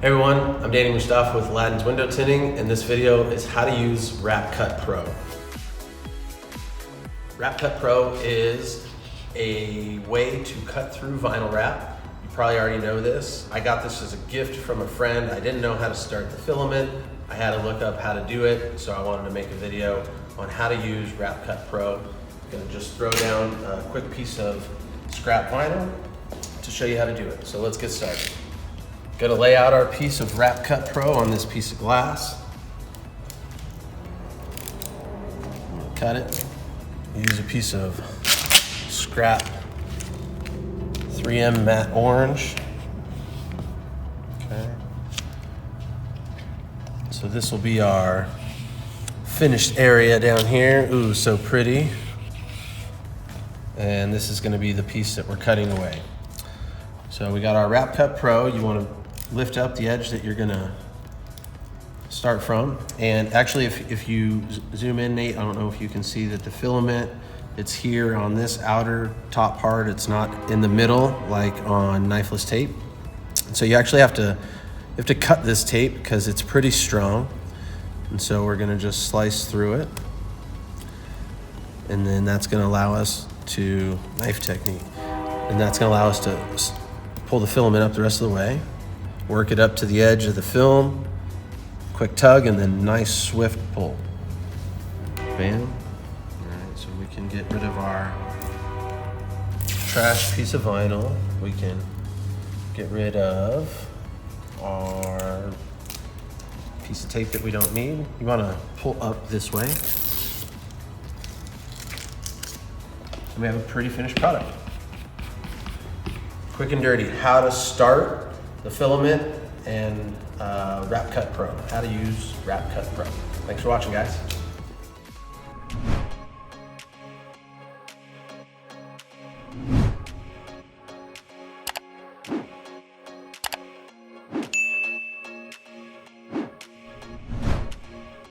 Hey everyone, I'm Danny Mustafa with Aladdins Window Tinting, and this video is how to use Wrap Cut Pro. Wrap Cut Pro is a way to cut through vinyl wrap. You probably already know this. I got this as a gift from a friend. I didn't know how to start the filament. I had to look up how to do it, so I wanted to make a video on how to use Wrap Cut Pro. I'm gonna just throw down a quick piece of scrap vinyl to show you how to do it. So let's get started. Gonna lay out our piece of Wrap Cut Pro on this piece of glass. Cut it. Use a piece of scrap 3M matte orange. Okay. So this will be our finished area down here. Ooh, so pretty. And this is gonna be the piece that we're cutting away. So we got our Wrap Cut Pro. You wanna lift up the edge that you're gonna start from. And actually, if you zoom in, Nate, I don't know if you can see that the filament, it's here on this outer top part. It's not in the middle like on knifeless tape. So you actually have to cut this tape because it's pretty strong. And so we're gonna just slice through it. And then that's gonna allow us to, knife technique, and that's gonna allow us to pull the filament up the rest of the way. Work it up to the edge of the film, quick tug, and then nice swift pull. Bam. All right, so we can get rid of our trash piece of vinyl. We can get rid of our piece of tape that we don't need. You wanna pull up this way. And we have a pretty finished product. Quick and dirty, how to start the filament and Wrap Cut Pro. How to use Wrap Cut Pro. Thanks for watching, guys.